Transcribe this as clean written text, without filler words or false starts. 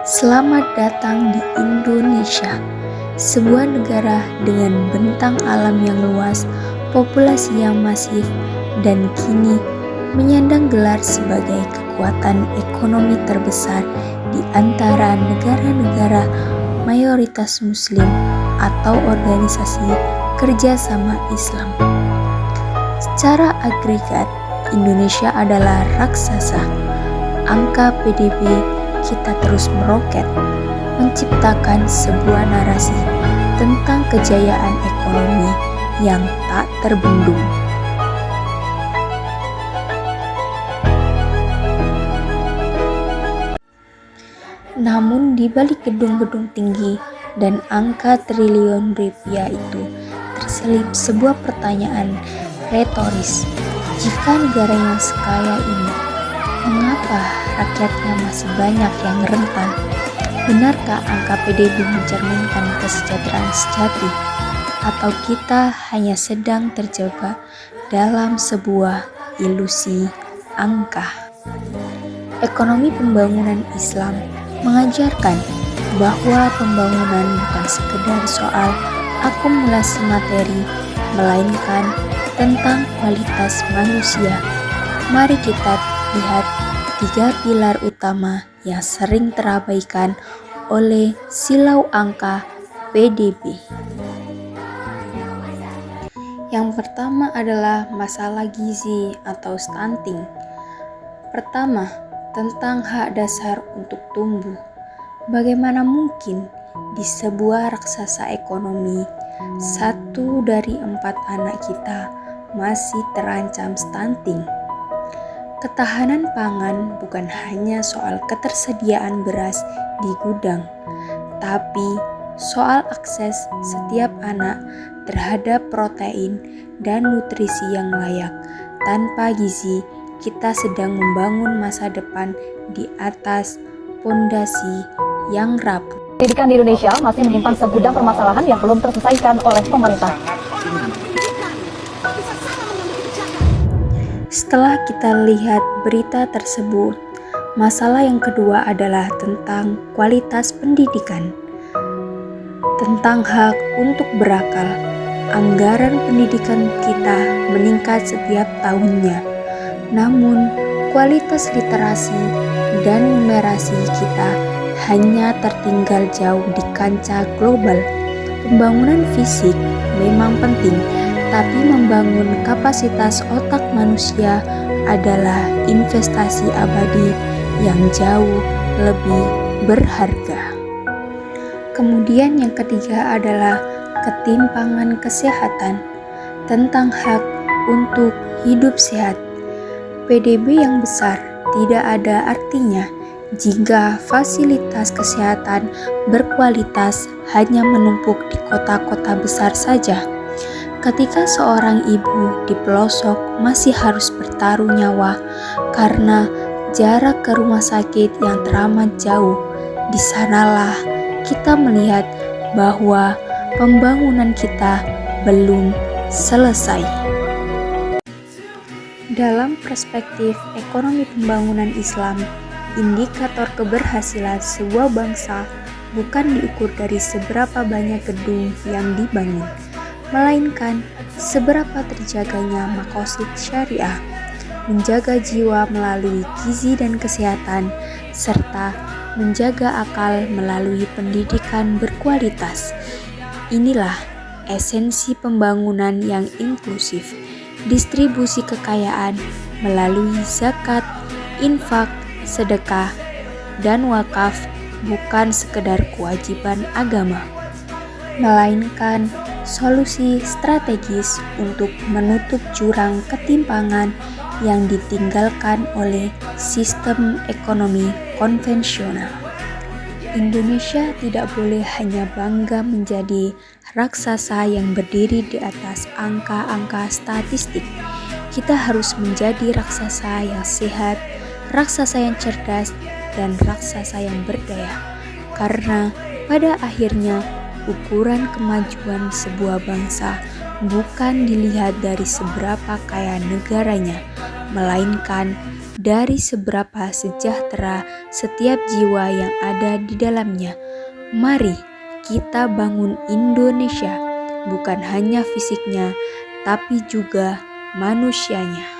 Selamat datang di Indonesia, sebuah negara dengan bentang alam yang luas, populasi yang masif, dan kini menyandang gelar sebagai kekuatan ekonomi terbesar di antara negara-negara mayoritas Muslim atau organisasi kerjasama Islam. Secara agregat, Indonesia adalah raksasa. Angka PDB kita terus meroket, menciptakan sebuah narasi tentang kejayaan ekonomi yang tak terbendung. Namun di balik gedung-gedung tinggi dan angka triliun rupiah itu terselip sebuah pertanyaan retoris. Jika negara yang sekaya ini, mengapa rakyatnya masih banyak yang rentan? Benarkah angka PDB mencerminkan kesejahteraan sejati? Atau kita hanya sedang terjebak dalam sebuah ilusi angka? Ekonomi pembangunan Islam mengajarkan bahwa pembangunan bukan sekedar soal akumulasi materi, melainkan tentang kualitas manusia. Mari kita lihat 3 pilar utama yang sering terabaikan oleh silau angka PDB. Yang pertama adalah masalah gizi atau stunting. Pertama, tentang hak dasar untuk tumbuh. Bagaimana mungkin di sebuah raksasa ekonomi, 1 dari 4 anak kita masih terancam stunting? Ketahanan pangan bukan hanya soal ketersediaan beras di gudang, tapi soal akses setiap anak terhadap protein dan nutrisi yang layak. Tanpa gizi, kita sedang membangun masa depan di atas fondasi yang rapuh. Pendidikan di Indonesia masih menyimpan segudang permasalahan yang belum terselesaikan oleh pemerintah. Setelah kita lihat berita tersebut, masalah yang kedua adalah tentang kualitas pendidikan. Tentang hak untuk berakal, anggaran pendidikan kita meningkat setiap tahunnya. Namun, kualitas literasi dan numerasi kita hanya tertinggal jauh di kancah global. Pembangunan fisik memang penting, tapi membangun kapasitas otak manusia adalah investasi abadi yang jauh lebih berharga. Kemudian yang ketiga adalah ketimpangan kesehatan, tentang hak untuk hidup sehat. PDB yang besar tidak ada artinya jika fasilitas kesehatan berkualitas hanya menumpuk di kota-kota besar saja. Ketika seorang ibu di pelosok masih harus bertaruh nyawa karena jarak ke rumah sakit yang teramat jauh, di sanalah kita melihat bahwa pembangunan kita belum selesai. Dalam perspektif ekonomi pembangunan Islam, indikator keberhasilan sebuah bangsa bukan diukur dari seberapa banyak gedung yang dibangun, melainkan seberapa terjaganya maqasid syariah, menjaga jiwa melalui gizi dan kesehatan, serta menjaga akal melalui pendidikan berkualitas. Inilah esensi pembangunan yang inklusif, distribusi kekayaan melalui zakat, infak, sedekah, dan wakaf bukan sekedar kewajiban agama, melainkan solusi strategis untuk menutup jurang ketimpangan yang ditinggalkan oleh sistem ekonomi konvensional. Indonesia tidak boleh hanya bangga menjadi raksasa yang berdiri di atas angka-angka statistik. Kita harus menjadi raksasa yang sehat, raksasa yang cerdas, dan raksasa yang berdaya. Karena pada akhirnya ukuran kemajuan sebuah bangsa bukan dilihat dari seberapa kaya negaranya, melainkan dari seberapa sejahtera setiap jiwa yang ada di dalamnya. Mari kita bangun Indonesia, bukan hanya fisiknya, tapi juga manusianya.